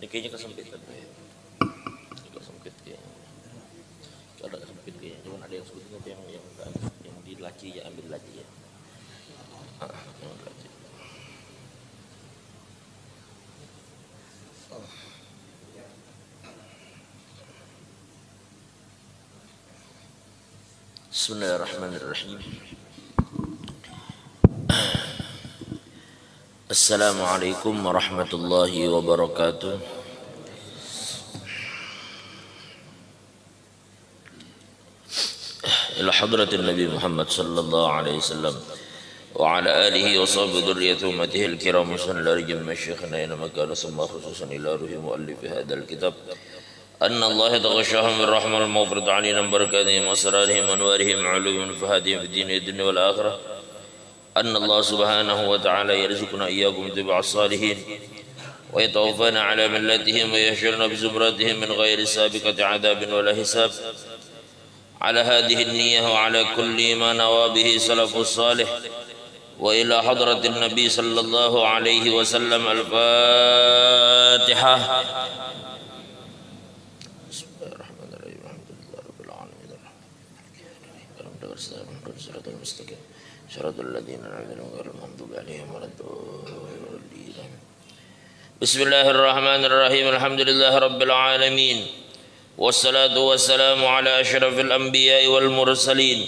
Ini kayaknya kesempitan. Agak sempit kayaknya. Agak sempit kayaknya. Cuman ada yang sebutnya yang di laci ya, ambil laci ya. Yang laci. Bismillahirrahmanirrahim. Assalamualaikum warahmatullahi wabarakatuh. Ila hadratin Nabi Muhammad sallallahu alaihi wasallam wa ala alihi wa sahbihi dzurriyyati ummatihi al-kiram sallallahu alaihi wa syekhana ina makana summa khususan ila ruhi muallif hadzal kitab anna Allah taghashahum bir rahmal mawfrid alaina barakatihim asrarihim anwarihim ulumihim fahadihim fid din dunya wal akhirah anna Allah subhanahu wa ta'ala yarzuquna iyyakum tiba'as salihin wa yatawaffana ala millatihim wa yahshuruna bi zumratihim min ghairi sabiqati adabin wala hisab على هذه النية وعلى كل ما نوى به سلف الصالح وإلى حضرة النبي صلى الله عليه وسلم الفاتحة. بسم الله الرحمن الرحيم الحمد لله رب العالمين صراط المستقيم صراط الذين أنعمت عليهم غير المغضوب عليهم ولا الضالين. بسم الله الرحمن الرحيم الحمد لله رب العالمين والصلاة والسلام على أشرف الأنبياء والمرسلين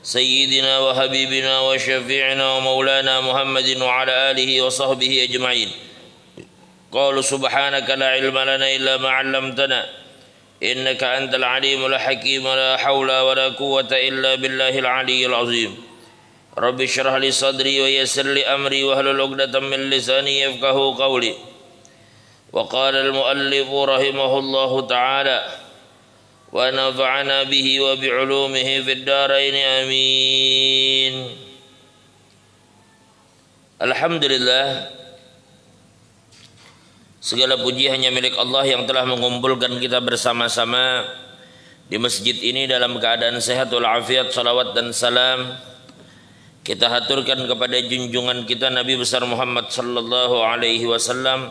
سيدنا وحبيبنا وشفيعنا ومولانا محمد وعلى آله وصحبه أجمعين. قالوا سبحانك لا علم لنا إلا ما علمتنا إنك أنت العليم الحكيم لا حول ولا قوة إلا بالله العلي العظيم. رب اشرح لي صدري ويسر لي أمري واحلل عقدة من لساني يفقهوا قولي. وقال المؤلف رحمه الله تعالى ونفعنا به وبعلومه في الدارين آمين. Alhamdulillah, segala puji hanya milik Allah yang telah mengumpulkan kita bersama-sama di masjid ini dalam keadaan sehat walafiat. Salawat dan salam kita haturkan kepada junjungan kita Nabi besar Muhammad sallallahu alaihi wasallam,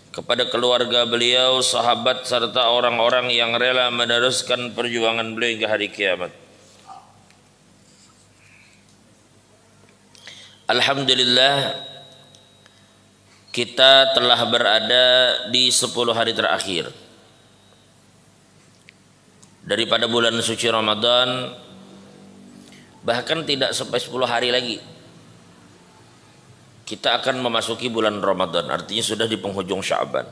kepada keluarga beliau, sahabat serta orang-orang yang rela meneruskan perjuangan beliau hingga hari kiamat. Alhamdulillah, kita telah berada di 10 hari terakhir daripada bulan suci Ramadan, bahkan tidak sampai 10 hari lagi kita akan memasuki bulan Ramadan, artinya sudah di penghujung Sya'ban.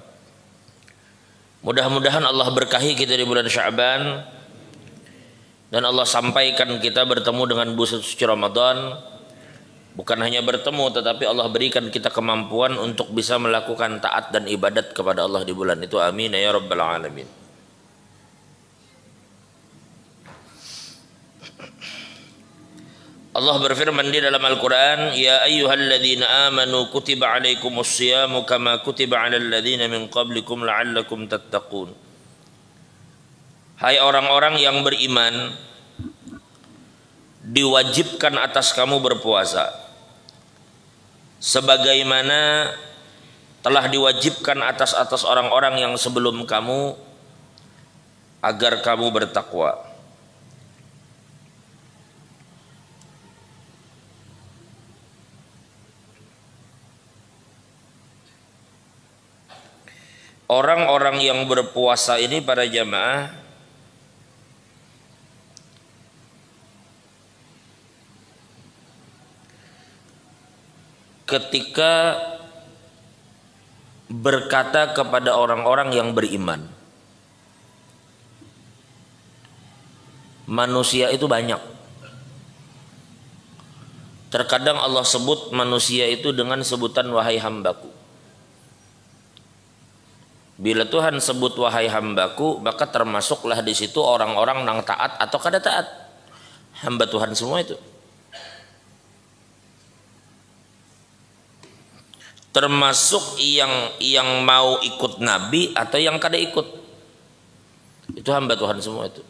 Mudah-mudahan Allah berkahi kita di bulan Sya'ban dan Allah sampaikan kita bertemu dengan bulan suci Ramadan. Bukan hanya bertemu, tetapi Allah berikan kita kemampuan untuk bisa melakukan taat dan ibadat kepada Allah di bulan itu. Amin ya rabbal alamin. Allah berfirman di dalam Al-Quran, Ya ayyuhalladzina amanu kutiba alaikumus siyamu kama kutiba alal ladzina min qablikum la'allakum tattaqun. Hai orang-orang yang beriman, diwajibkan atas kamu berpuasa sebagaimana telah diwajibkan atas orang-orang yang sebelum kamu agar kamu bertakwa. Orang-orang yang berpuasa ini para jamaah ketika berkata kepada orang-orang yang beriman, manusia itu banyak. Terkadang Allah sebut manusia itu dengan sebutan wahai hambaku. Bila Tuhan sebut wahai hambaku, maka termasuklah di situ orang-orang yang taat atau kada taat. Hamba Tuhan semua itu. Termasuk yang mau ikut Nabi atau yang kada ikut. Itu hamba Tuhan semua itu.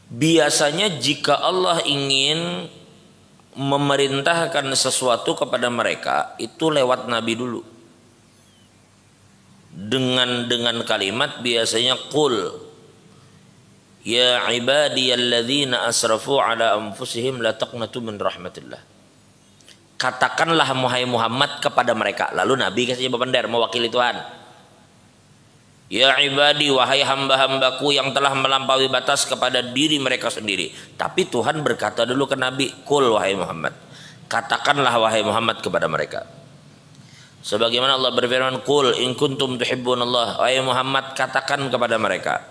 Biasanya jika Allah ingin memerintahkan sesuatu kepada mereka, itu lewat Nabi dulu. dengan kalimat biasanya qul ya ibadiyalladzina asrafu ala anfusihim la taqnatu min rahmatillah. Katakanlah wahai Muhammad kepada mereka. Lalu Nabi kasih jawaban mewakili Tuhan. Ya ibadi, wahai hamba-hambaku yang telah melampaui batas kepada diri mereka sendiri. Tapi Tuhan berkata dulu ke Nabi, qul wahai Muhammad. Katakanlah wahai Muhammad kepada mereka. Sebagaimana Allah berfirman, qul in kuntum tuhibbunallah. Wahai Muhammad, katakan kepada mereka,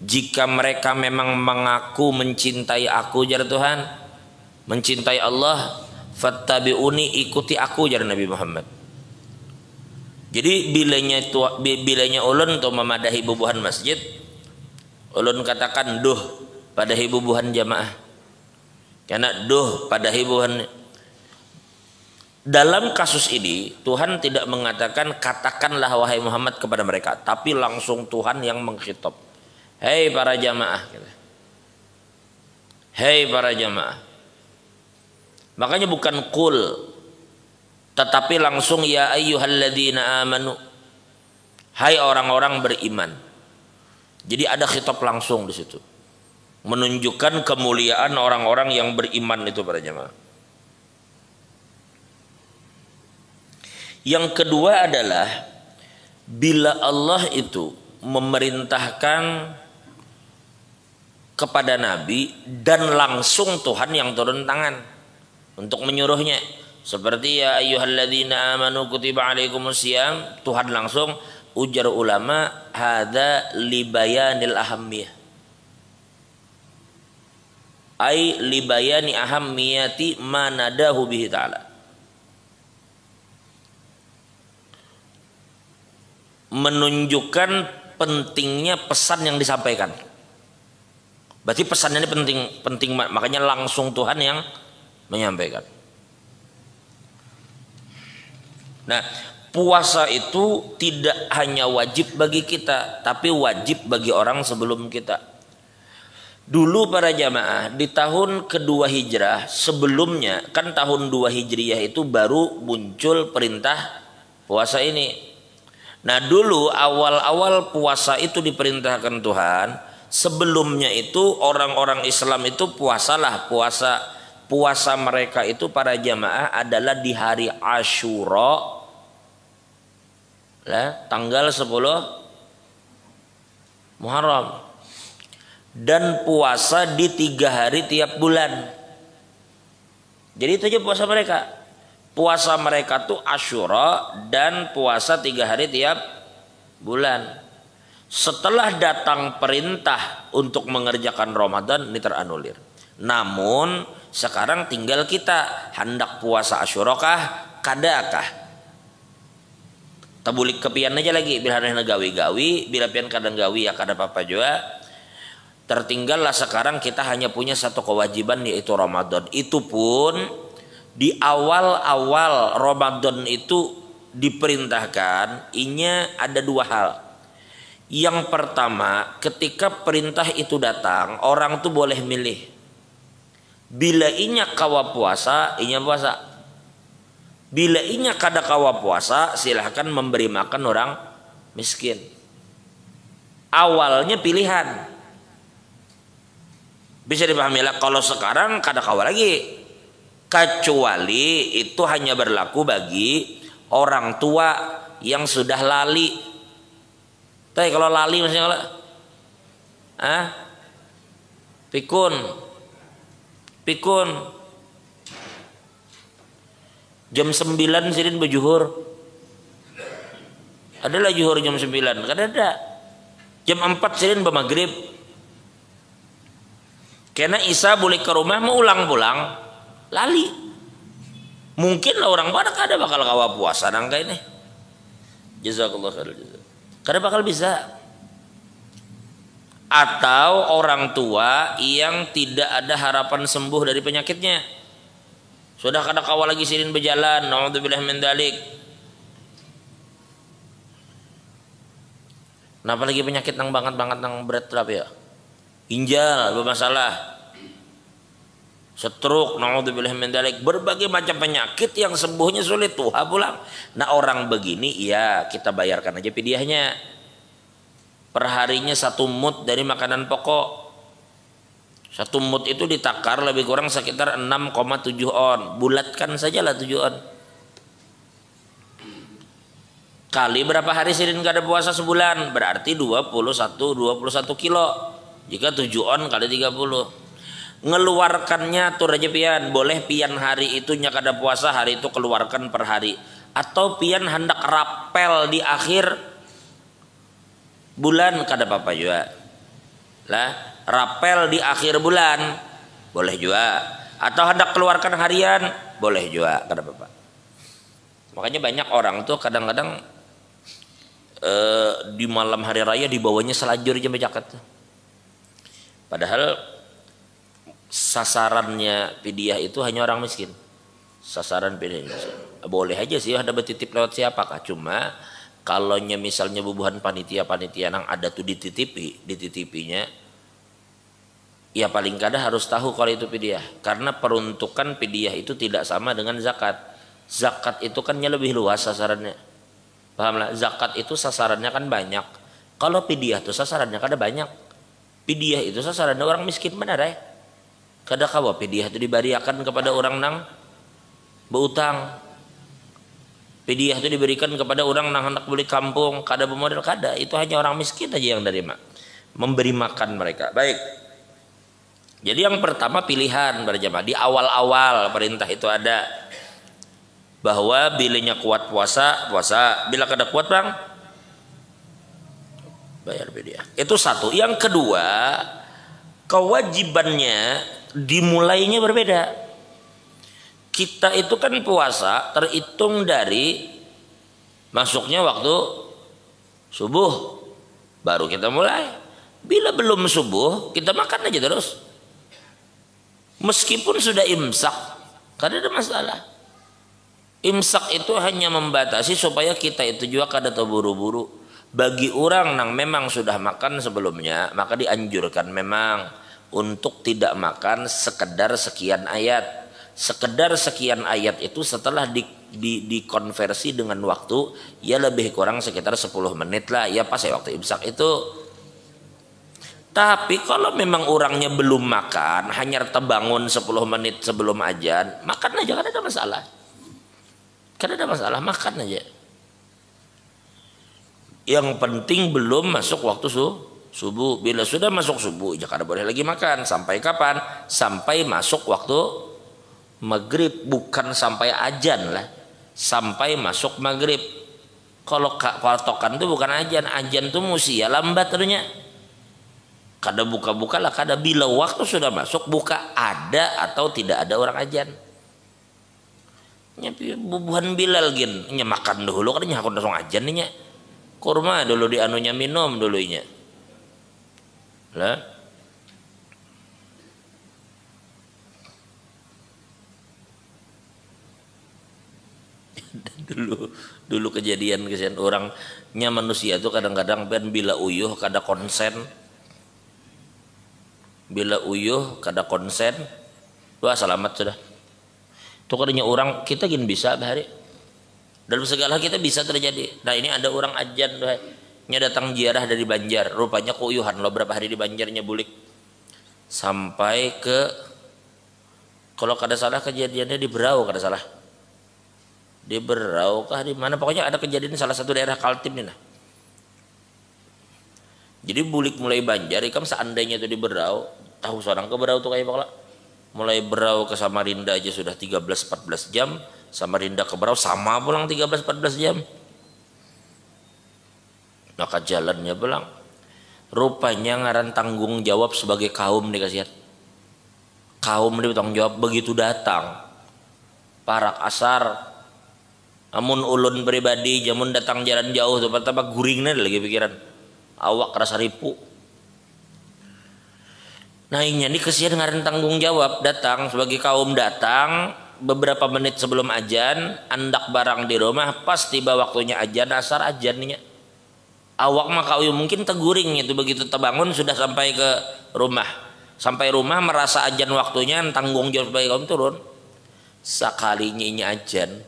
jika mereka memang mengaku mencintai aku, jar Tuhan, mencintai Allah, fattabi'uni, ikuti aku, jar Nabi Muhammad. Jadi bilanya ulun untuk memadahi bubuhan masjid, ulun katakan duh pada hibubuhan jamaah. Karena duh pada hibubuhan. Dalam kasus ini Tuhan tidak mengatakan katakanlah wahai Muhammad kepada mereka, tapi langsung Tuhan yang mengkhitab. Hei para jamaah. Hei para jamaah. Makanya bukan qul, tetapi langsung ya ayyuhalladzina amanu. Hai orang-orang beriman. Jadi ada khitab langsung di situ. Menunjukkan kemuliaan orang-orang yang beriman itu para jamaah. Yang kedua adalah bila Allah itu memerintahkan kepada Nabi dan langsung Tuhan yang turun tangan untuk menyuruhnya. Seperti ya ayyuhalladzina amanu kutiba alaikumusiyam, Tuhan langsung, ujar ulama, hadza libayanil ahammiyah. Ai libayani ahammiyati ma nadahu bihi ta'ala. Menunjukkan pentingnya pesan yang disampaikan. Berarti pesannya ini penting, makanya langsung Tuhan yang menyampaikan. Nah, puasa itu tidak hanya wajib bagi kita, tapi wajib bagi orang sebelum kita. Dulu para jamaah di tahun kedua hijrah, sebelumnya kan tahun 2 hijriyah itu baru muncul perintah puasa ini. Nah dulu awal-awal puasa itu diperintahkan Tuhan. Sebelumnya itu orang-orang Islam itu puasalah, puasa mereka itu para jamaah adalah di hari Asyura, tanggal 10 Muharram, dan puasa di 3 hari tiap bulan. Jadi itu aja puasa mereka. Puasa mereka tuh Asyura dan puasa 3 hari tiap bulan. Setelah datang perintah untuk mengerjakan Ramadan, ini teranulir. Namun sekarang tinggal kita hendak puasa Asyura kah, kadakah? Tabulik kepian aja lagi, bila ada gawi-gawi, bila pian kadang gawi ya kada apa-apa juga. Tertinggallah sekarang kita hanya punya satu kewajiban, yaitu Ramadan. Itu pun di awal-awal Ramadan itu diperintahkan, inya ada 2 hal. Yang pertama, ketika perintah itu datang, orang tuh boleh milih. Bila inya kawa puasa, inya puasa. Bila inya kada kawa puasa, silahkan memberi makan orang miskin. Awalnya pilihan. Bisa dipahami lah. Kalau sekarang kada kawa lagi. Kecuali itu hanya berlaku bagi orang tua yang sudah lali. Tapi kalau lali maksudnya pikun jam 9 sidin berjuhur. Adalah juhur jam 9, kan ada. Jam 4 sidin bermaghrib. Karena Isa boleh ke rumah mau ulang pulang, lali. Mungkin lah orang pada kada bakal kawa puasa nangka ini. Jazakallah khair. Kada bakal bisa. Atau orang tua yang tidak ada harapan sembuh dari penyakitnya. Sudah kada kawa lagi sidin berjalan, naudzubillah min dzalik. Kenapa lagi penyakit nang banget nang berat berapa ya? Ginjal bermasalah. stroke, naudzubillah min dzalik, berbagai macam penyakit yang sembuhnya sulit tuh pulang. Nah orang begini ya kita bayarkan aja fidyahnya. Perharinya 1 mud dari makanan pokok. 1 mud itu ditakar lebih kurang sekitar 6,7 on. Bulatkan sajalah 7 on. Kali berapa hari Sirin gak ada puasa sebulan? Berarti 21 kilo. Jika 7 on kali 30. Ngeluarkannya tuh aja pian, boleh pian hari itu nya kada puasa, hari itu keluarkan per hari, atau pian hendak rapel di akhir bulan kada apa-apa juga lah, rapel di akhir bulan boleh juga, atau hendak keluarkan harian boleh juga, kada apa-apa. Makanya banyak orang tuh kadang-kadang di malam hari raya dibawanya selajur jam jaket, padahal sasarannya fidyah itu hanya orang miskin. Sasaran fidyah boleh aja sih ada bertitip lewat siapakah, cuma kalau misalnya bubuhan panitia nang ada tuh dititipinya, ya paling kada harus tahu kalau itu fidyah, karena peruntukan fidyah itu tidak sama dengan zakat. Zakat itu kan lebih luas sasarannya, paham lah? Zakat itu sasarannya kan banyak, kalau fidyah tuh sasarannya kada banyak. Fidyah itu sasarannya orang miskin benar ya. Kada kawa fidyah itu diberikan kepada orang nang berutang. Fidyah itu diberikan kepada orang nang hendak beli kampung, kada bermodal, kada. Itu hanya orang miskin aja yang nerima, memberi makan mereka. Baik. Jadi yang pertama pilihan berjamaah. Di awal-awal perintah itu ada bahwa bilanya kuat puasa, bila kada kuat bang bayar fidyah. Itu satu. Yang kedua, kewajibannya dimulainya berbeda. Kita itu kan puasa terhitung dari masuknya waktu subuh baru kita mulai. Bila belum subuh kita makan aja terus, meskipun sudah imsak, kada ada masalah. Imsak itu hanya membatasi supaya kita itu juga kada terburu-buru. Bagi orang yang memang sudah makan sebelumnya, maka dianjurkan memang untuk tidak makan sekedar sekian ayat. Sekedar sekian ayat itu setelah dikonversi dengan waktu, ya lebih kurang sekitar 10 menit lah, ya pas ya waktu imsak itu. Tapi kalau memang orangnya belum makan, hanya terbangun 10 menit sebelum azan, makan aja, kan ada masalah. Kan ada masalah, makan aja. Yang penting belum masuk waktu subuh. Bila sudah masuk subuh, jangan boleh lagi makan. Sampai kapan? Sampai masuk waktu maghrib, bukan sampai azan lah. Sampai masuk maghrib. Kalau patokan itu bukan azan, azan itu musia lambat ternyata. Kada buka-buka lah, kada. Bila waktu sudah masuk buka, ada atau tidak ada orang azan. Nyapi bubuhan Bilal gin, makan dulu kan aku langsung azan nih nya. Kurma dulu di anunya minum dulunya. Lah. dulu kejadian orangnya manusia tuh kadang-kadang bila uyuh kada konsen. Bila uyuh kada konsen, wah selamat sudah. Itu kadangnya orang kita gini bisa bahari. Dalam segala kita bisa terjadi. Nah ini ada orang ajan nya datang ziarah dari Banjar, rupanya keuyuhan lo berapa hari di Banjarnya bulik sampai ke, kalau kada salah kejadiannya di Berau, kada salah di Berau kah di mana, pokoknya ada kejadian di salah satu daerah Kaltim nih nah. Jadi bulik mulai Banjar ikam seandainya itu di Berau, tahu seorang ke Berau tuh kayak bakal mulai Berau ke Samarinda aja sudah 13-14 jam, Samarinda ke Berau sama pulang 13-14 jam. Maka jalannya pulang. Rupanya ngaran tanggung jawab sebagai kaum dikasih. Kaum bertanggung jawab begitu datang. Parak asar. Amun ulun pribadi jamun datang jalan jauh tuh pertama guringnya lagi pikiran. Awak rasa ripu. Nah ini kesian ngaran tanggung jawab datang sebagai kaum datang beberapa menit sebelum azan, andak barang di rumah, pas tiba waktunya azan asar azannya. Awak mah kau mungkin teguring itu begitu terbangun sudah sampai ke rumah. Sampai rumah merasa ajan waktunya, tanggung jawab sebagai kaum turun. Sekalinya ini ajan,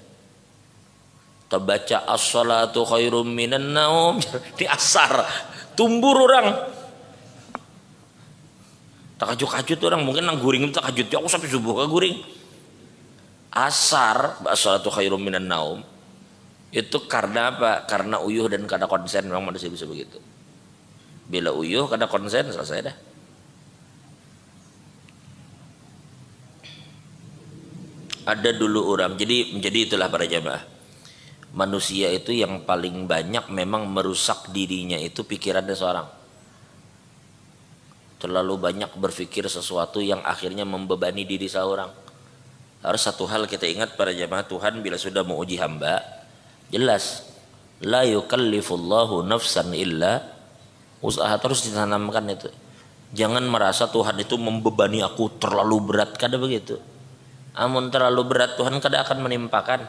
terbaca as-salatu khairum minan naum di asar, tumbur orang. Takajut-kajut orang, mungkin nang guring itu takajut, aku sampai subuh ke guring. Asar as-salatu khairum minan naum itu karena apa? Karena uyuh dan kada konsen, memang manusia bisa begitu. Bila uyuh kada konsen selesai dah. Ada dulu orang, jadi itulah para jamaah. Manusia itu yang paling banyak memang merusak dirinya itu pikirannya seorang. Terlalu banyak berpikir sesuatu yang akhirnya membebani diri seorang. Harus satu hal kita ingat para jamaah, Tuhan bila sudah mau uji hamba, jelas la yukallifullahu nafsan illa usaha, terus ditanamkan itu. Jangan merasa Tuhan itu membebani aku terlalu berat, kada begitu. Amun terlalu berat Tuhan kada akan menimpakan.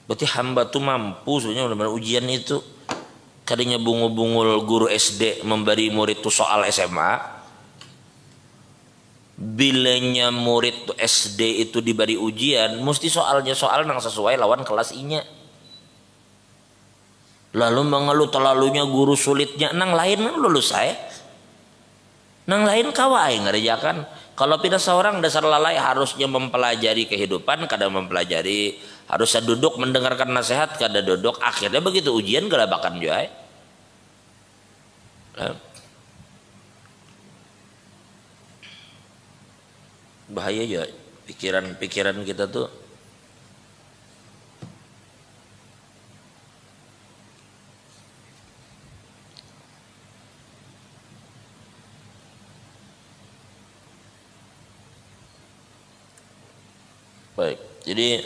Berarti hamba tuh mampu sebenarnya benar-benar ujian itu. Kadinya bungul-bungul guru SD memberi murid tuh soal SMA. Bilanya murid tuh SD itu diberi ujian, mesti soalnya soal nang sesuai lawan kelas inya. Lalu mengeluh terlalunya guru sulitnya, nang lain kan lulus saya. Nang lain kawai ngerjakan. Kalau pindah seorang dasar lalai harusnya mempelajari kehidupan, kadang mempelajari, harusnya duduk mendengarkan nasihat, kadang duduk, akhirnya begitu ujian gelabakan juga. Bahaya ya pikiran kita tuh. Baik, jadi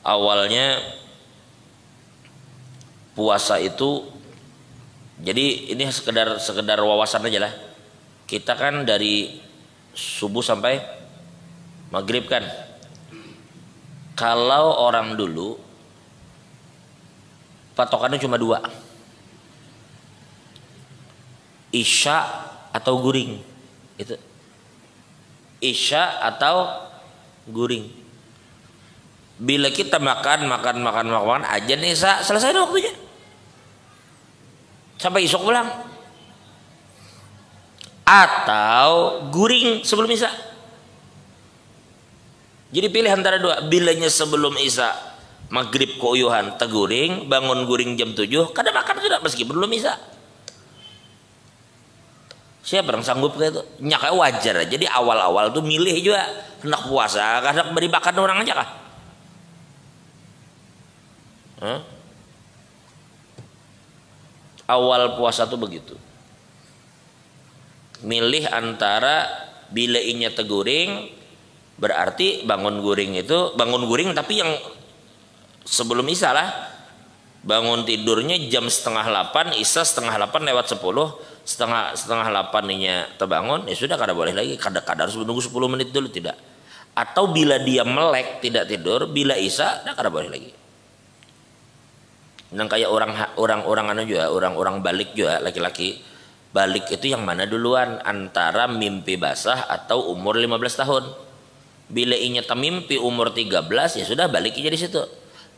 awalnya puasa itu, jadi ini sekedar wawasan aja lah. Kita kan dari subuh sampai maghrib kan. Kalau orang dulu patokannya cuma dua, isya atau guring. Itu isya atau guring. Bila kita makan ajan isya, selesai dah waktunya. Sampai esok pulang. Atau guring sebelum isya. Jadi pilih antara dua. Bilanya sebelum isya maghrib keuyuhan teguring, bangun guring jam 7, kada makan sudah meskipun belum isya. Siapa yang sanggup kayak itu? Nyaknya wajar. Jadi awal-awal tuh milih juga hendak puasa, hendak beri makan orang aja kah? Awal puasa tuh begitu. Milih antara bila inya teguring, berarti bangun guring tapi yang sebelum isya lah. Bangun tidurnya jam 7:30, isya 7:30 lewat 10, setengah 8 nya terbangun, ya sudah kada boleh lagi, kada harus menunggu 10 menit dulu, tidak. Atau bila dia melek tidak tidur, bila isya dah kada boleh lagi. Yang kayak orang balik juga, laki-laki balik itu yang mana duluan, antara mimpi basah atau umur 15 tahun. Bila inya mimpi umur 13, ya sudah balik aja di situ.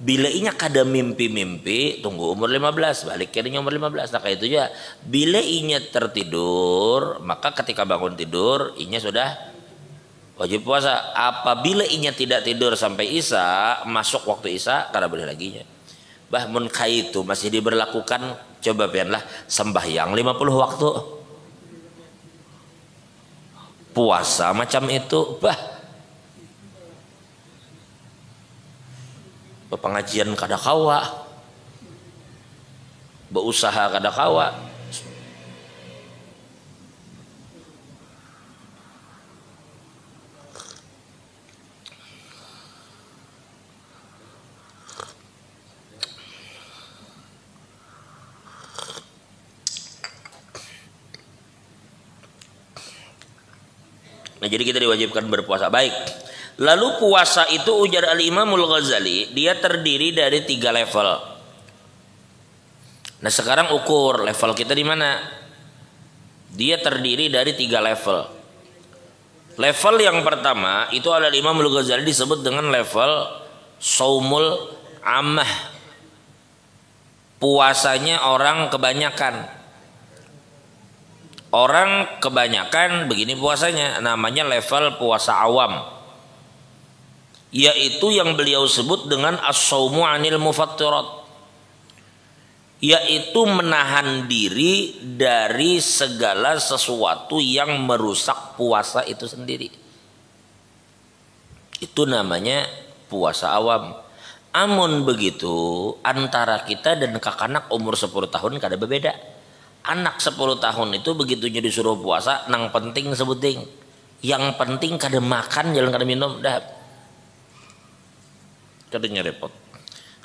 Bila inya kada mimpi-mimpi, tunggu umur 15, balik kirinya umur 15. Nah kayak itu ya. Bila inya tertidur, maka ketika bangun tidur inya sudah wajib puasa. Apabila inya tidak tidur sampai isya, masuk waktu isya, kada boleh lagi nya. Bah mun itu masih diberlakukan, coba pianlah sembahyang 50 waktu. Puasa macam itu, bah pengajian kada kawa, berusaha kada kawa. Nah jadi kita diwajibkan berpuasa. Baik. Lalu puasa itu ujar Al-Imamul Ghazali, dia terdiri dari 3 level. Nah sekarang ukur level kita di mana. Dia terdiri dari 3 level. Level yang pertama itu oleh Imam Al-Ghazali disebut dengan level saumul ammah. Puasanya orang kebanyakan. Orang kebanyakan begini puasanya, namanya level puasa awam. Yaitu yang beliau sebut dengan as-saumu anil mufattirat. Yaitu menahan diri dari segala sesuatu yang merusak puasa itu sendiri. Itu namanya puasa awam. Amun begitu, antara kita dan kakanak umur 10 tahun kada berbeda. Anak 10 tahun itu begitunya disuruh puasa, nang penting sebuting. Yang penting kada makan, jalan kada minum, dah. Kadanya repot.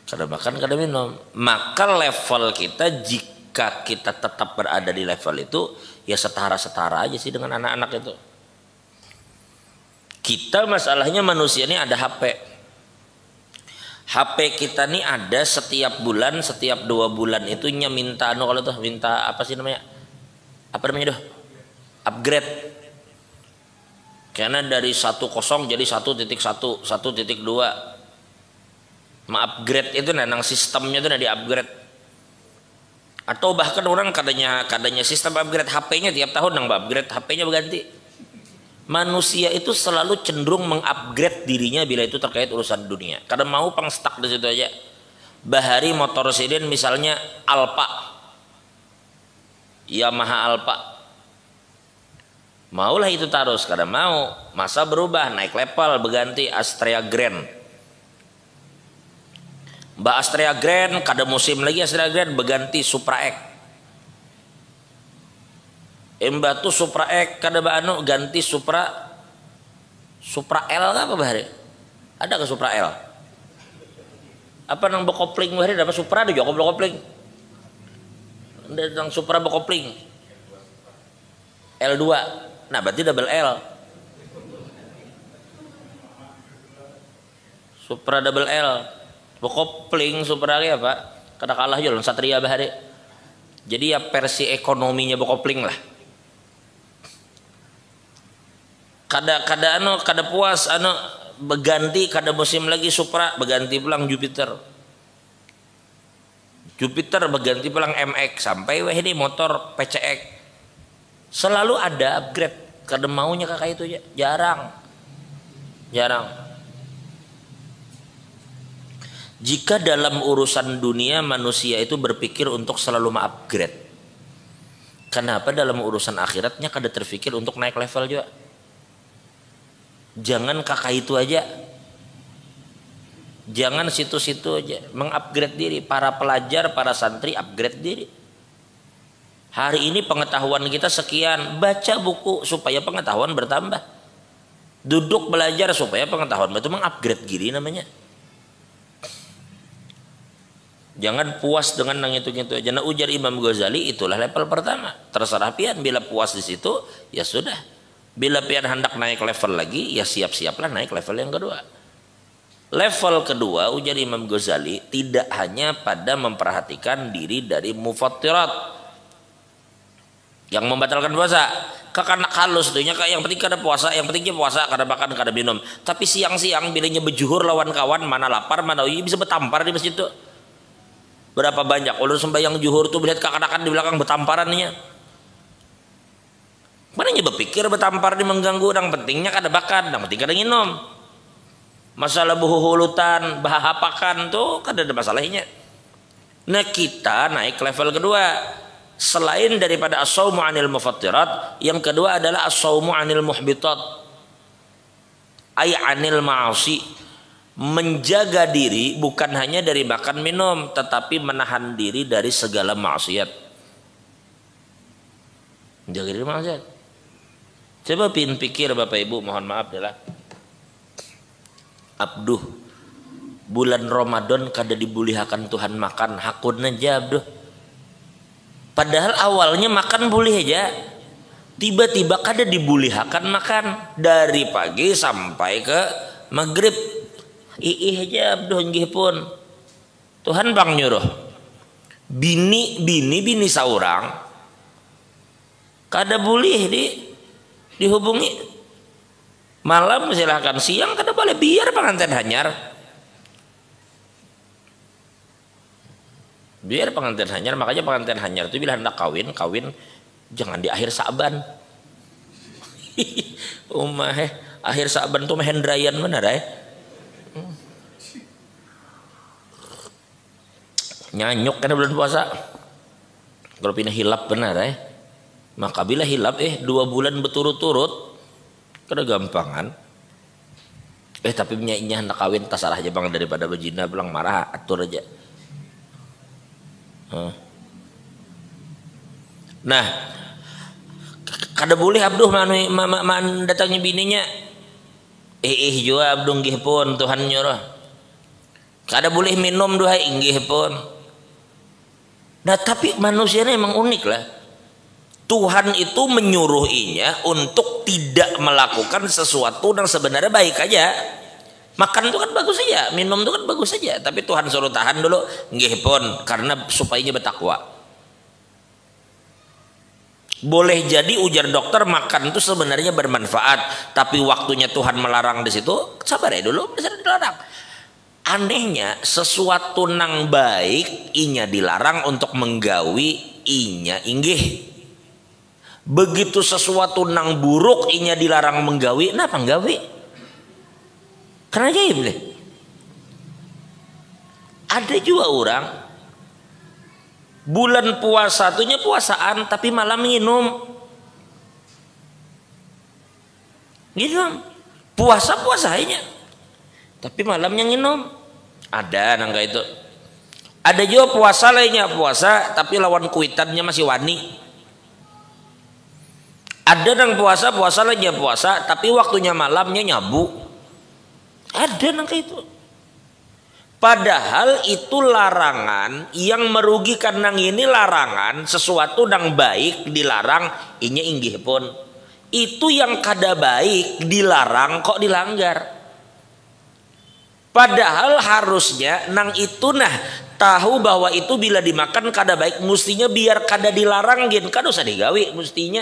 Kada makan, kada minum. Maka level kita jika kita tetap berada di level itu, ya setara-setara aja sih dengan anak-anak itu. Kita masalahnya manusia ini ada HP. HP kita nih ada setiap bulan, setiap 2 bulan itu minta kalau tuh minta apa sih namanya? Apa namanya tuh? Upgrade. Karena dari 10 jadi 1.1, 1.2. Ma-upgrade itu nang sistemnya itu di-upgrade. Atau bahkan orang kadanya sistem upgrade HP-nya tiap tahun nang upgrade HP-nya berganti. Manusia itu selalu cenderung mengupgrade dirinya bila itu terkait urusan dunia. Kadang mau stuck di situ aja. Bahari motor sedan misalnya Alfa, Yamaha Alfa, maulah itu terus. Kadang mau, masa berubah naik level berganti Astrea Grand. Mbak Astrea Grand, kada musim lagi Astrea Grand berganti Supra X. Mbak tuh Supra X, kada bano ganti Supra L apa bahari? Ada ke Supra L? Apa nang bekopling bahari dapat Supra ada juga bekopling. Nang Supra bekopling. L2. Nah, berarti double L. Supra double L. Bekopling Supra ya Pak, kada kalah jualan Satria bahari. Jadi ya versi ekonominya bekopling lah. Kada puas berganti kada musim lagi Supra berganti pulang Jupiter. Jupiter berganti pulang MX sampai wah ini motor PCX. Selalu ada upgrade. Kada maunya kakak itu ya. Jarang. Jika dalam urusan dunia manusia itu berpikir untuk selalu upgrade, kenapa dalam urusan akhiratnya kada terpikir untuk naik level juga? Jangan kakak itu aja, jangan situ-situ aja, mengupgrade diri. Para pelajar, para santri upgrade diri. Hari ini pengetahuan kita sekian, baca buku supaya pengetahuan bertambah. Duduk belajar supaya pengetahuan itu mengupgrade diri namanya. Jangan puas dengan nang itu-itu aja. Nah, ujar Imam Ghazali itulah level pertama. Terserah pian, bila puas di situ ya sudah. Bila pian hendak naik level lagi ya siap-siaplah naik level yang kedua. Level kedua ujar Imam Ghazali tidak hanya pada memperhatikan diri dari mufattirat yang membatalkan puasa. Kakanak halus tuh nya yang penting kada puasa, yang pentingnya puasa kada makan kada minum. Tapi siang-siang bilanya bejuhur lawan kawan, mana lapar mana bisa betampar di masjid tuh. Berapa banyak ulun sembahyang juhur tuh melihat kakak-kakak di belakang betamparannya. Mananya berpikir betampar di mengganggu, yang pentingnya kada bakan, yang penting kada nginum. Masalah buhulutan, bahapakan tuh kada ada masalahnya. Nah, kita naik level kedua. Selain daripada as-saumu anil mufattirat, yang kedua adalah as-saumu anil muhbitat. Ay anil ma'asi. Menjaga diri bukan hanya dari makan minum, tetapi menahan diri dari segala maksiat. Menjaga diri maksiat. Coba pikir Bapak Ibu, mohon maaf adalah abduh bulan Ramadan kada dibulihakan Tuhan makan, hakun aja abduh. Padahal awalnya makan boleh aja, tiba-tiba kada dibulihakan makan dari pagi sampai ke maghrib. Iih aja abduh nggih pun. Tuhan bang nyuruh. Bini saurang Kada boleh dihubungi. Malam silahkan, siang kada boleh, biar pengantin hanyar. Biar pengantin hanyar, makanya pengantin hanyar itu bila hendak kawin jangan di akhir Sa'ban. Akhir Sa'ban tuh mehendrayan benar nyanyuk karena bulan puasa. Kalau pindah hilap benar maka bila hilap 2 bulan berturut-turut kada gampangan. Tapi punya hendak kawin tasalah aja bang, daripada bejina bilang marah, atur aja. Nah, kada boleh abduh man datangnya bininya. Juga abduh nggih pun Tuhan nyuruh. Kada boleh minum duhai nggih pun. Nah, tapi manusianya emang unik lah. Tuhan itu menyuruhinya untuk tidak melakukan sesuatu yang sebenarnya baik aja. Makan itu kan bagus saja, minum itu kan bagus saja, tapi Tuhan suruh tahan dulu, nggih pun, karena supaya bertakwa. Boleh jadi ujar dokter makan itu sebenarnya bermanfaat, tapi waktunya Tuhan melarang di situ, sabar ya dulu, bisa dilarang. Anehnya sesuatu nang baik inya dilarang untuk menggawi inya inggih. Begitu sesuatu nang buruk inya dilarang menggawi, napa nggawi? Karena ajaib deh. Ada juga orang bulan puasa tuhnya puasaan tapi malam minum. Minum. Puasa-puasanya. Tapi malamnya minum. Ada nangga itu. Ada juga puasa lainnya puasa tapi lawan kuitannya masih wani. Ada nang puasa lainnya puasa tapi waktunya malamnya nyabu. Ada nangga itu. Padahal itu larangan yang merugikan nang ini larangan sesuatu nang baik dilarang inya inggih pun. Itu yang kada baik dilarang kok dilanggar. Padahal harusnya nang itu tahu bahwa itu bila dimakan kada baik, mestinya biar kada dilarang gin, kada usah digawi mestinya.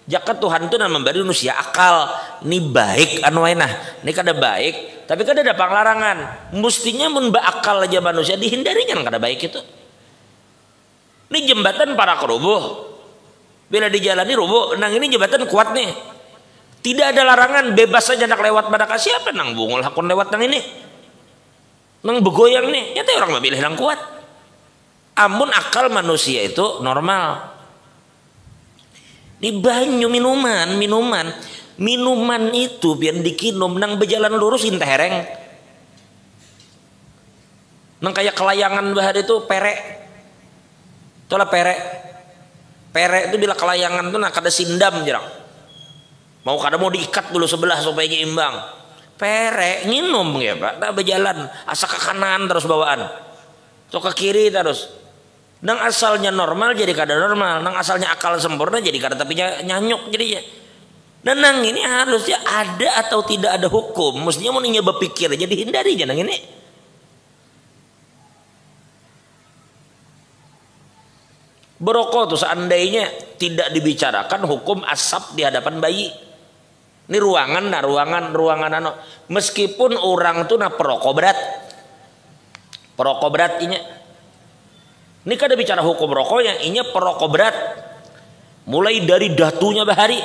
Jaka Tuhan itu memberi manusia akal, ini baik anu ini kada baik, tapi kada ada panglarangan. Mestinya mun akal aja manusia dihindarinya nang kada baik itu. Ini jembatan para kerubuh. Bila dijalani rubuh, nang ini jembatan kuat nih. Tidak ada larangan, bebas saja nak lewat pada siapa nang bungul hakun lewat nang ini. Nang begoyang nih, nyata orang memilih nang kuat. Amun akal manusia itu normal. Di banyu minuman itu biar dikinum nang berjalan lurus inteh hereng. Nang kayak kelayangan bahar itu perek. Itulah perek. Perek itu bila kelayangan tuh kada sindam jarang. Kada mau diikat dulu sebelah supaya imbang. Perek nginum ya Pak, tak berjalan asa ke kanan terus bawaan, atau ke kiri terus. Nang asalnya normal jadi kada normal, nang asalnya akal sempurna jadi kada tapi nyanyuk jadinya. Dan nang ini harusnya ada atau tidak ada hukum, mestinya mau nya berpikir jadi hindari jangan ini. Berokok tuh seandainya tidak dibicarakan hukum asap di hadapan bayi. Ini ruangan anu. Meskipun orang tuh perokok berat inya. Ini kada bicara hukum rokoknya, inya perokok berat. Mulai dari datunya bahari,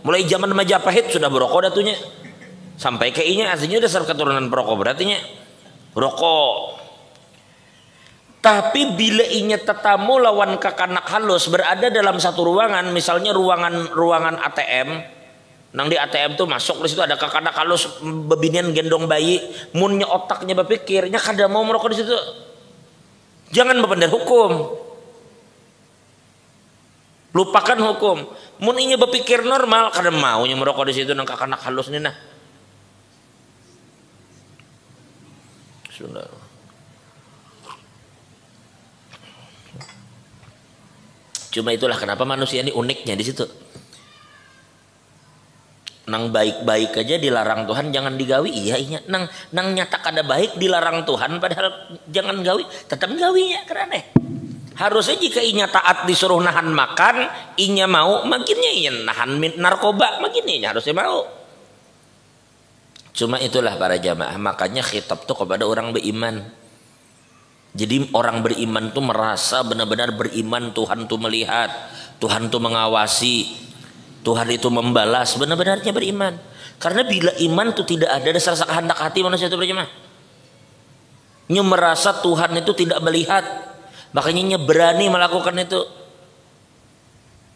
mulai zaman Majapahit sudah berokok datunya. Sampai ke inya aslinya dasar keturunan perokok berat inya. Rokok. Tapi bila inya tetamu lawan kakanak halus berada dalam satu ruangan, misalnya ruangan ATM. Nang di ATM tuh masuk di situ ada kakanak halus bebinian gendong bayi, munnya otaknya berpikirnya kada mau merokok di situ. Jangan berpendar hukum. Lupakan hukum. Mun inya berpikir normal kada maunya merokok di situ nang kakanak halus nih Sudah. Cuma itulah kenapa manusia ini uniknya di situ. Nang baik-baik aja dilarang Tuhan jangan digawi, iya nang nyata kada baik dilarang Tuhan padahal jangan gawi, tetap gawinya karena Harusnya jika inya taat disuruh nahan makan, inya mau, makinnya inya nahan narkoba, makinnya harusnya mau. Cuma itulah para jamaah, makanya khitab tuh kepada orang beriman. Jadi orang beriman tuh merasa benar-benar beriman, Tuhan tuh melihat, Tuhan tuh mengawasi, Tuhan itu membalas, benar-benarnya beriman. Karena bila iman tuh tidak ada dasar kehendak hati manusia itu berjamaah. Nya merasa Tuhan itu tidak melihat, makanya nya berani melakukan itu.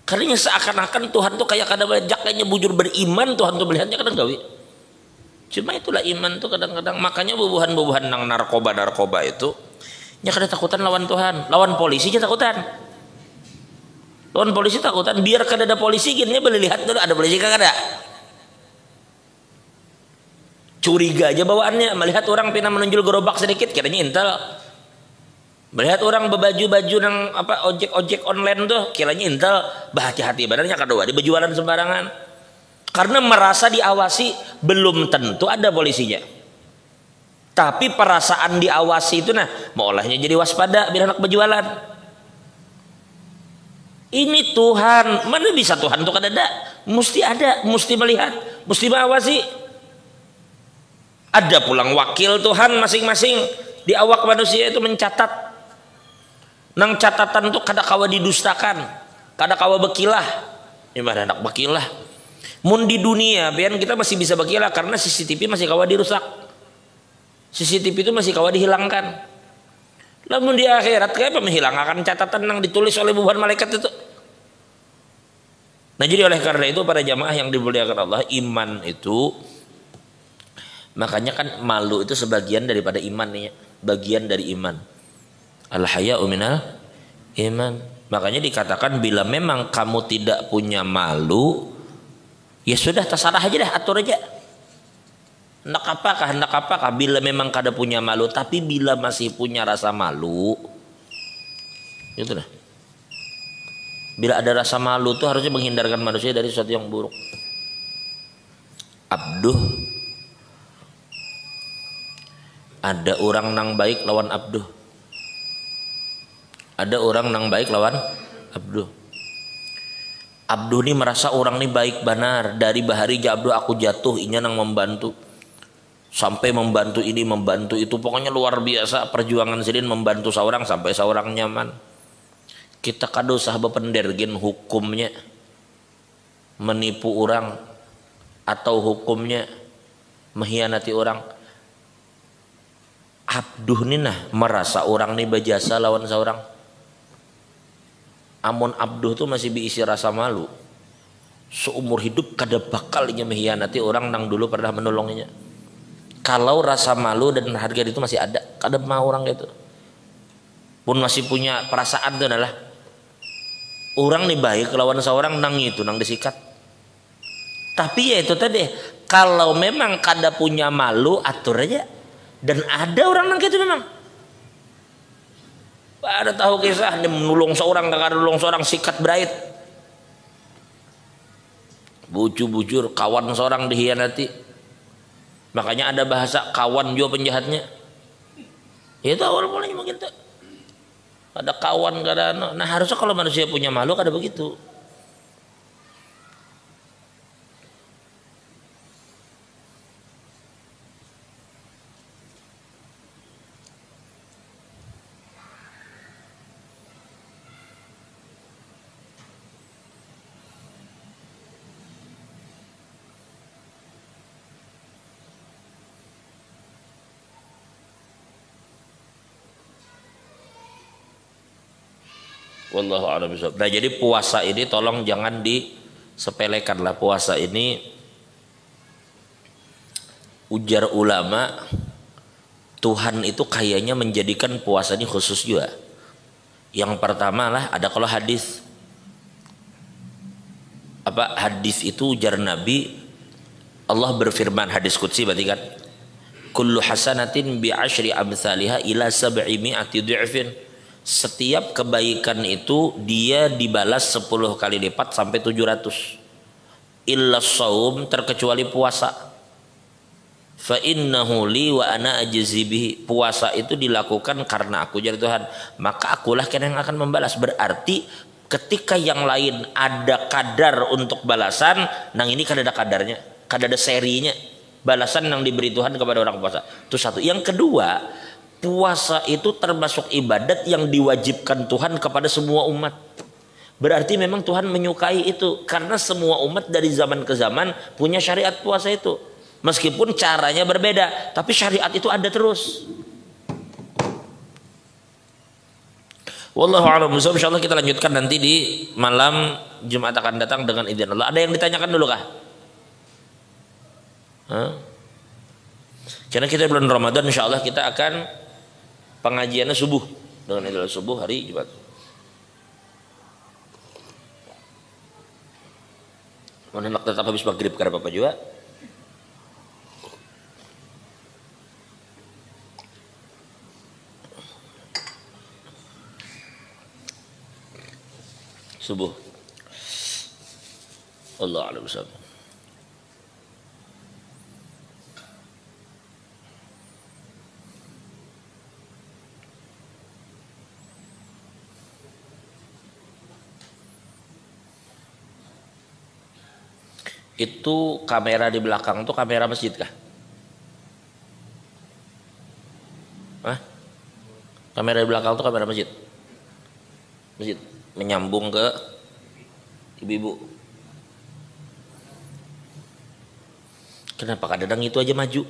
Karena seakan-akan Tuhan tuh kayak kadang-kadang kayaknya bujur beriman, Tuhan tuh melihatnya kadang gawi. Cuma itulah iman tuh kadang-kadang. Makanya bubuhan-bubuhan nang narkoba itu nya kada takutan lawan Tuhan, lawan polisi aja takutan. Lawan polisi takutan, biar kada ada polisi gini boleh lihat dulu ada polisi kagak ada. Curiga aja bawaannya, melihat orang pina menunjuk gerobak sedikit kiranya intel. Melihat orang berbaju-baju nang apa ojek online tuh kiranya intel, hati-hati badannya kadua di berjualan sembarangan. Karena merasa diawasi, belum tentu ada polisinya. Tapi perasaan diawasi itu nah, maolahnya jadi waspada bila anak berjualan. Ini Tuhan, mana bisa Tuhan tuh kada ada, mesti melihat, mesti mengawasi. Ada pulang wakil Tuhan masing-masing di awak manusia itu mencatat. Nang catatan tuh kada kawa didustakan, kada kawa bekilah. Gimana anak bekilah? Mun di dunia, biar kita masih bisa bekilah karena CCTV masih kawa dirusak. CCTV itu masih kawa dihilangkan. Namun di akhirat kayak apa menghilangkan catatan yang ditulis oleh bubuhan malaikat itu. Nah jadi oleh karena itu para jamaah yang dimuliakan Allah, iman itu makanya kan malu itu sebagian daripada iman nih, bagian dari iman. Al haya'u minal iman. Makanya dikatakan bila memang kamu tidak punya malu, ya sudah terserah aja dah, atur aja. Hendak apakah bila memang kada punya malu, tapi bila masih punya rasa malu, itu dah. Bila ada rasa malu tuh harusnya menghindarkan manusia dari sesuatu yang buruk. Abduh, ada orang nang baik lawan abduh. Ada orang nang baik lawan abduh. Abduh ini merasa orang ini baik benar, dari bahari abduh aku jatuh inya nang membantu. Sampai membantu ini membantu itu, pokoknya luar biasa perjuangan sidin membantu seorang sampai seorang nyaman. Kita kado sahabat pendergin hukumnya menipu orang atau hukumnya mengkhianati orang. Abduh ini nah merasa orang ini berjasa lawan seorang. Amun abduh tuh masih diisi rasa malu, seumur hidup kada bakal inya mengkhianati orang nang dulu pernah menolongnya. Kalau rasa malu dan harga itu masih ada, kada mau orang itu. Pun masih punya perasaan itu adalah orang nih baik lawan seorang nang itu nang disikat. Tapi ya itu tadi, kalau memang kada punya malu atur aja. Dan ada orang nang gitu memang. Ada tahu kisah dia menolong seorang, kakak nolong seorang sikat berait. Bujur kawan seorang dihianati. Makanya ada bahasa kawan juga penjahatnya. Itu awal mulanya mungkin tuh. Ada kawan kada. Nah harusnya kalau manusia punya malu kada begitu. Wallahu a'lam bishawab. Nah jadi puasa ini tolong jangan disepelekan lah. Puasa ini ujar ulama, Tuhan itu kayaknya menjadikan puasa ini khusus juga. Yang pertama lah ada kalau hadis apa hadis itu ujar Nabi, Allah berfirman hadis qudsi berarti kan, kullu hasanatin bi asyri amsalha ila sab'i mi'ati dhi'fin. Setiap kebaikan itu dia dibalas 10 kali lipat sampai 700. Illa shaum, terkecuali puasa. Fa innahu li wa ana ajzi bihi. Puasa itu dilakukan karena aku jadi Tuhan, maka akulah yang akan membalas. Berarti ketika yang lain ada kadar untuk balasan, nang ini kan ada kadarnya, kan ada serinya balasan yang diberi Tuhan kepada orang puasa. Itu satu. Yang kedua, puasa itu termasuk ibadat yang diwajibkan Tuhan kepada semua umat. Berarti memang Tuhan menyukai itu, karena semua umat dari zaman ke zaman punya syariat puasa itu. Meskipun caranya berbeda, tapi syariat itu ada terus. Wallahu a'lam bishawab. Insyaallah kita lanjutkan nanti di malam Jumat akan datang dengan izin Allah. Ada yang ditanyakan dulu kah? Karena kita bulan Ramadan, insyaallah kita akan pengajiannya subuh dengan idul subuh hari Jumat. Mana nak tetap habis maghrib karena apa juga? Subuh. Allah a'lam bishawab. Itu kamera di belakang tuh kamera masjid kah? Hah? Kamera di belakang tuh kamera masjid. Masjid menyambung ke ibu-ibu. Kenapa kadang itu aja maju?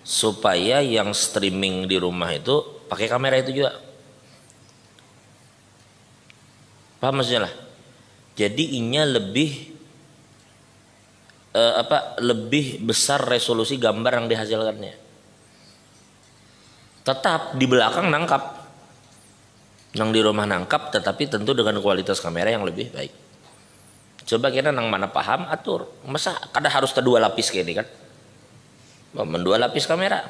Supaya yang streaming di rumah itu pakai kamera itu juga. Paham maksudnya lah? Jadi inya lebih lebih besar resolusi gambar yang dihasilkannya. Tetap di belakang nangkap, nang di rumah nangkap, tetapi tentu dengan kualitas kamera yang lebih baik. Coba kira nang mana paham atur. Masa kada harus kedua lapis kayak ini kan? Mendua lapis kamera.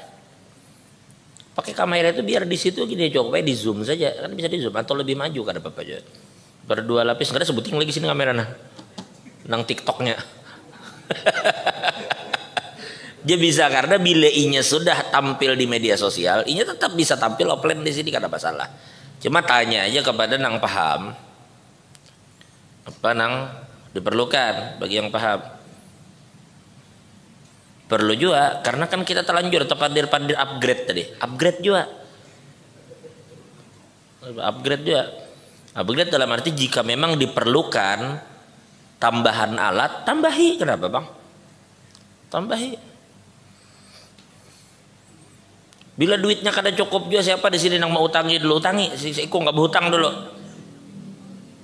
Pakai kamera itu biar di situ gini coba di zoom saja kan, bisa di zoom atau lebih maju kada apa-apa aja. Berdua lapis nggak ada sebutin lagi sini kamera nah, nang TikToknya. Dia bisa karena bila inya sudah tampil di media sosial, inya tetap bisa tampil offline di sini kada masalah. Cuma tanya aja kepada nang paham apa nang diperlukan bagi yang paham. Perlu juga karena kan kita terlanjur terpandir upgrade tadi, upgrade juga. Upgrade dalam arti jika memang diperlukan tambahan alat, tambahi. Kenapa bang? Tambahi. Bila duitnya kada cukup juga, siapa di sini yang mau utangi dulu, utangi. Si Iko nggak berhutang dulu.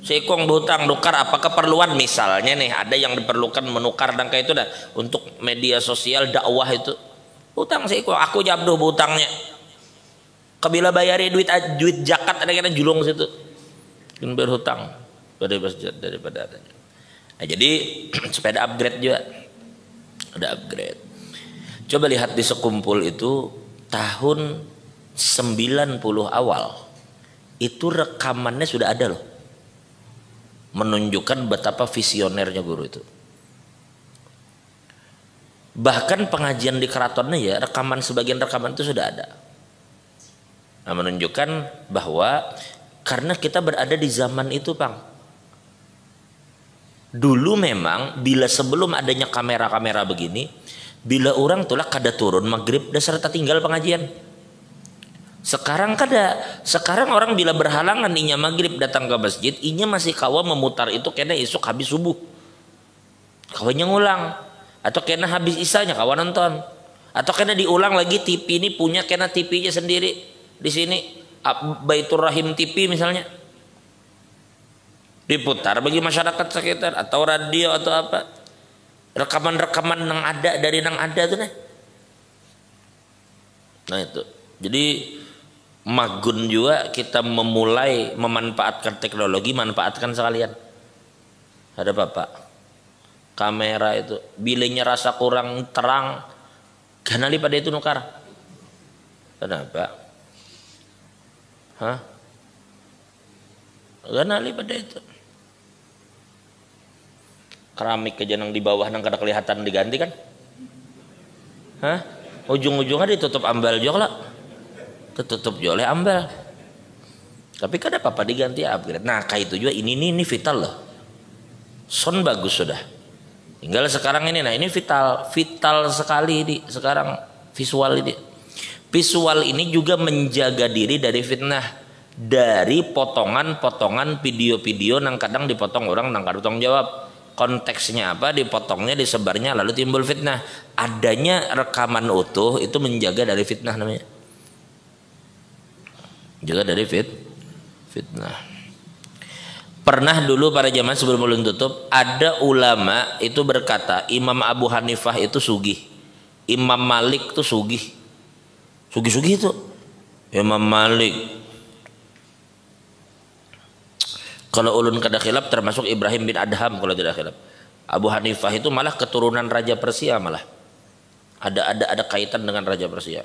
Si Iko berhutang nukar apa keperluan misalnya nih ada yang diperlukan menukar dan kayak itu dah untuk media sosial dakwah itu. Hutang si Iko, aku jabduh berhutangnya. Kabila bayari duit zakat ada kena julung situ. Kan berhutang daripada adanya. Nah, jadi sepeda upgrade juga. Ada upgrade. Coba lihat di sekumpul itu tahun 90 awal itu rekamannya sudah ada loh, menunjukkan betapa visionernya guru itu. Bahkan pengajian di keratonnya ya rekaman, sebagian rekaman itu sudah ada. Nah, menunjukkan bahwa karena kita berada di zaman itu bang, dulu memang bila sebelum adanya kamera-kamera begini, bila orang tulah kada turun maghrib dan serta tinggal pengajian. Sekarang kada. Sekarang orang bila berhalangan inya maghrib datang ke masjid, inya masih kawa memutar itu kena esok habis subuh. Kawannya ngulang. Atau kena habis isanya kawan nonton. Atau kena diulang lagi TV ini punya kena TV-nya sendiri di sini. Baitur Rahim TV misalnya. Diputar bagi masyarakat sekitar atau radio atau apa. Rekaman-rekaman yang ada dari yang ada tuh nih. Nah itu. Jadi magun juga kita memulai memanfaatkan teknologi, manfaatkan sekalian. Ada bapak kamera itu bilenya rasa kurang terang, ganali pada itu nukar. Kenapa? Hah? Ganali pada itu. keramik aja nang di bawah nang kada kelihatan diganti kan? Hah? Ujung-ujungnya ditutup ambal juga lah. Tertutup juga oleh ambal. Tapi kada apa-apa diganti upgrade. Nah, kayak itu juga ini vital loh. Sound bagus sudah. Tinggal sekarang ini, nah ini vital sekali ini sekarang visual ini. Visual ini juga menjaga diri dari fitnah, dari potongan-potongan video-video nang kadang dipotong orang nang kada tanggung jawab. Konteksnya apa, dipotongnya, disebarnya, lalu timbul fitnah. Adanya rekaman utuh itu menjaga dari fitnah namanya. Jaga dari fitnah. Pernah dulu pada zaman sebelum ulun tutup, ada ulama itu berkata Imam Abu Hanifah itu sugih, Imam Malik itu sugih, sugih-sugih itu Imam Malik. Kalau ulun kada khilaf termasuk Ibrahim bin Adham kalau tidak khilaf. Abu Hanifah itu malah keturunan Raja Persia, malah ada kaitan dengan Raja Persia.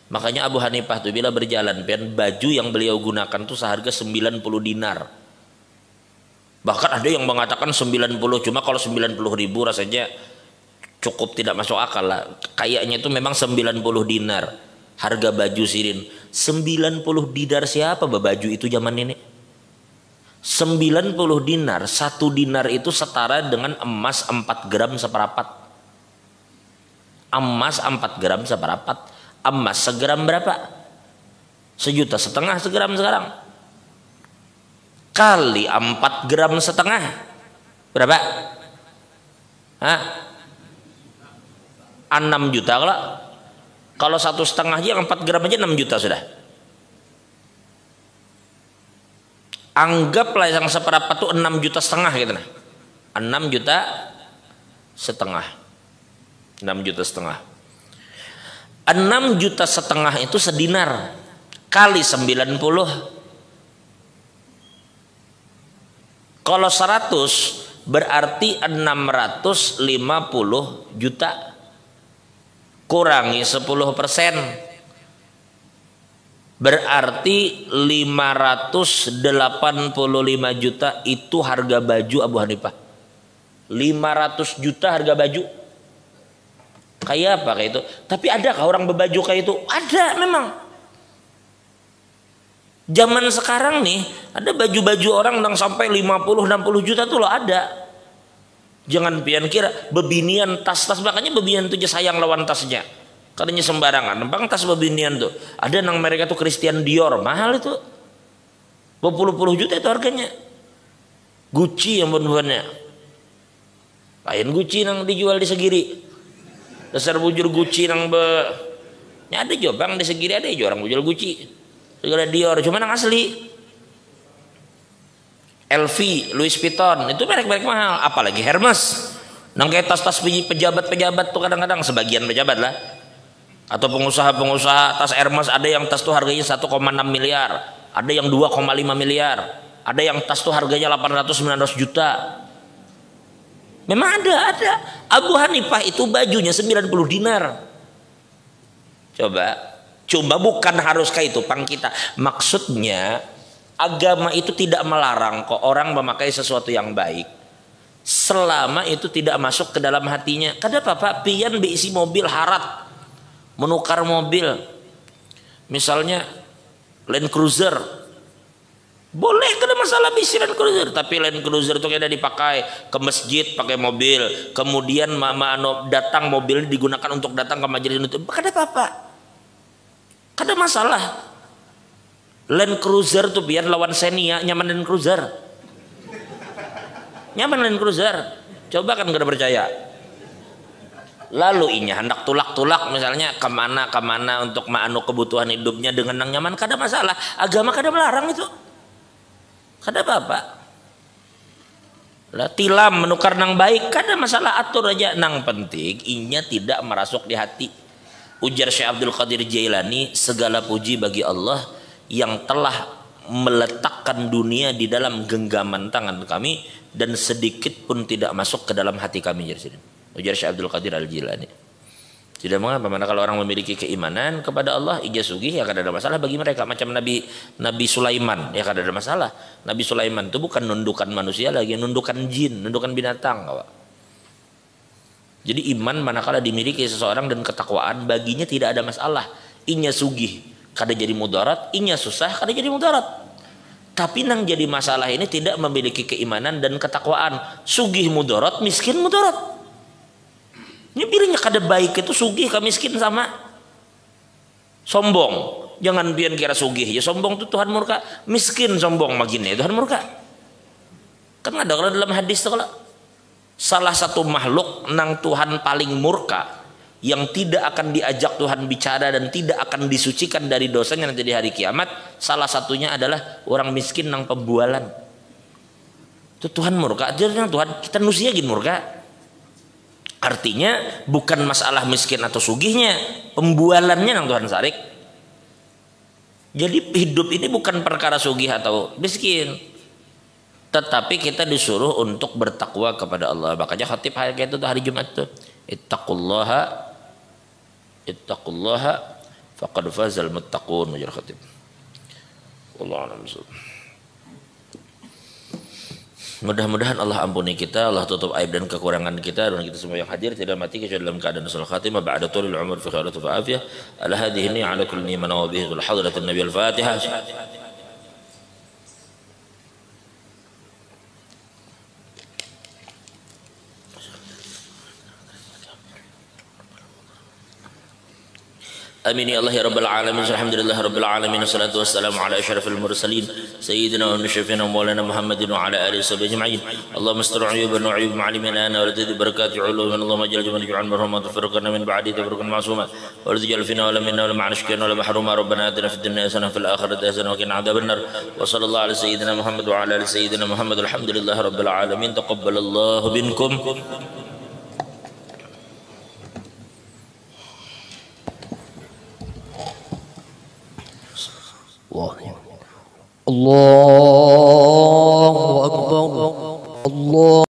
Makanya Abu Hanifah itu bila berjalan, baju yang beliau gunakan tuh seharga 90 dinar. Bahkan ada yang mengatakan 90, cuma kalau 90 ribu rasanya cukup tidak masuk akal lah. Kayaknya itu memang 90 dinar harga baju sirin. 90 dinar siapa baju itu zaman ini? 90 dinar, 1 dinar itu setara dengan emas 4 gram seperempat. Emas 4 gram seperempat. Emas segram berapa? 1,5 juta segram sekarang. Kali 4 gram setengah berapa? Hah? 6 juta kalau 1,5 aja 4 gram aja 6 juta sudah. Anggaplah yang seperempat tuh 6,5 juta gitu nah. 6,5 juta. 6,5 juta. 6,5 juta itu sedinar kali 90. Kalau 100 berarti 650 juta. Kurangi 10%. Berarti 585 juta itu harga baju Abu Hanifah. 500 juta harga baju. Kayak apa kayak itu? Tapi adakah orang berbaju kayak itu? Ada memang. Zaman sekarang nih ada baju-baju orang yang sampai 50-60 juta tuh loh ada. Jangan pian kira bebinian tas-tas, makanya bebinian tuh sayang lawan tasnya. Katanya sembarangan, bang tas bebinian tuh. Ada nang mereka tuh Christian Dior, mahal itu. Berpuluh-puluh juta itu harganya. Gucci yang bener-benernya. Lain Gucci nang dijual di Segiri. Dasar bujur Gucci nang ya ada juga bang di Segiri ada juga orang bujur Gucci. Segala Dior, cuma nang asli. LV, Louis Vuitton, itu merek-merek mahal. Apalagi Hermes. Nang kayak tas-tas pejabat-pejabat tuh kadang-kadang sebagian pejabat lah. Atau pengusaha-pengusaha tas Hermes, ada yang tas tuh harganya 1,6 miliar, ada yang 2,5 miliar, ada yang tas tuh harganya 800-900 juta. Memang ada. Abu Hanifah itu bajunya 90 dinar. Coba bukan harus kayak itu pang kita. Maksudnya agama itu tidak melarang kok orang memakai sesuatu yang baik selama itu tidak masuk ke dalam hatinya. Kada apa-apa pian beisi mobil harat. Menukar mobil misalnya Land Cruiser boleh, kada masalah bisi Land Cruiser, tapi Land Cruiser itu kada dipakai ke masjid pakai mobil, kemudian datang mobil digunakan untuk datang ke majelis itu, kada apa-apa, kada masalah. Land Cruiser tuh biar lawan Xenia nyaman. Land Cruiser nyaman, Land Cruiser coba kan kada percaya. Lalu inya hendak tulak-tulak misalnya kemana untuk kebutuhan hidupnya dengan yang nyaman, kada masalah. Agama kada melarang itu, kada apa-apa. Lah tilam menukar nang baik kada masalah, atur aja. Nang penting inya tidak merasuk di hati. Ujar Syekh Abdul Qadir Jailani, segala puji bagi Allah yang telah meletakkan dunia di dalam genggaman tangan kami dan sedikit pun tidak masuk ke dalam hati kami. Ujar Syekh Abdul Qadir Al-Jilani. Tidak mengapa, mana kalau orang memiliki keimanan kepada Allah, ijazugih ya kada ada masalah bagi mereka. Macam Nabi Sulaiman ya kada ada masalah. Nabi Sulaiman itu bukan nundukan manusia lagi, nundukan jin, nundukan binatang. Jadi iman manakala dimiliki seseorang dan ketakwaan baginya tidak ada masalah. Inya sugih kada jadi mudarat, inya susah kada jadi mudarat. Tapi nang jadi masalah ini tidak memiliki keimanan dan ketakwaan. Sugih mudarat, miskin mudarat. Ini pilihnya kada baik itu sugih ke miskin sama sombong. Jangan pian kira sugih ya sombong itu Tuhan murka. Miskin sombong magine Tuhan murka. Kan ada kalau dalam hadis itu kalau salah satu makhluk nang Tuhan paling murka yang tidak akan diajak Tuhan bicara dan tidak akan disucikan dari dosanya nanti di hari kiamat, salah satunya adalah orang miskin nang pembualan. Itu Tuhan murka. Jadi Tuhan kita manusia gini murka. Artinya bukan masalah miskin atau sugihnya, pembualannya nang Tuhan sarik. Jadi hidup ini bukan perkara sugih atau miskin, tetapi kita disuruh untuk bertakwa kepada Allah. Makanya khatib hari itu hari Jumat itu, ittaqullaha faqad fazal muttaqun, ujar khatib. Wallahu a'lam bishawab. Mudah-mudahan Allah ampuni kita, Allah tutup aib dan kekurangan kita, dan kita semua yang hadir tidak mati kecuali dalam keadaan husnul khatimah ba'da tulil umur fi khairat wa afiyah. Ala hadhihi ala kulli man wa bihi hadratin nabi al-Fatihah. آمين يا الله يا رب العالمين. الحمد لله رب العالمين، والصلاة والسلام على أشرف المرسلين سيدنا ونشفنا ومولانا محمد وعلى آله وصحبه أجمعين. اللهم استر عيوبنا وعيوب معلمنا ولتزد بركات علومنا. اللهم اجعل جميع عن مرحوما تفرقنا من بعد تفرقا معصوما، ولا تجعل فينا ولا منا ولا معنا شكينا ولا محروما. ربنا آتنا في الدنيا حسنة وفي الآخرة حسنة وقنا عذاب النار. وصلى الله على سيدنا محمد وعلى آل سيدنا محمد. الحمد لله رب العالمين. تقبل الله منكم. الله أكبر. الله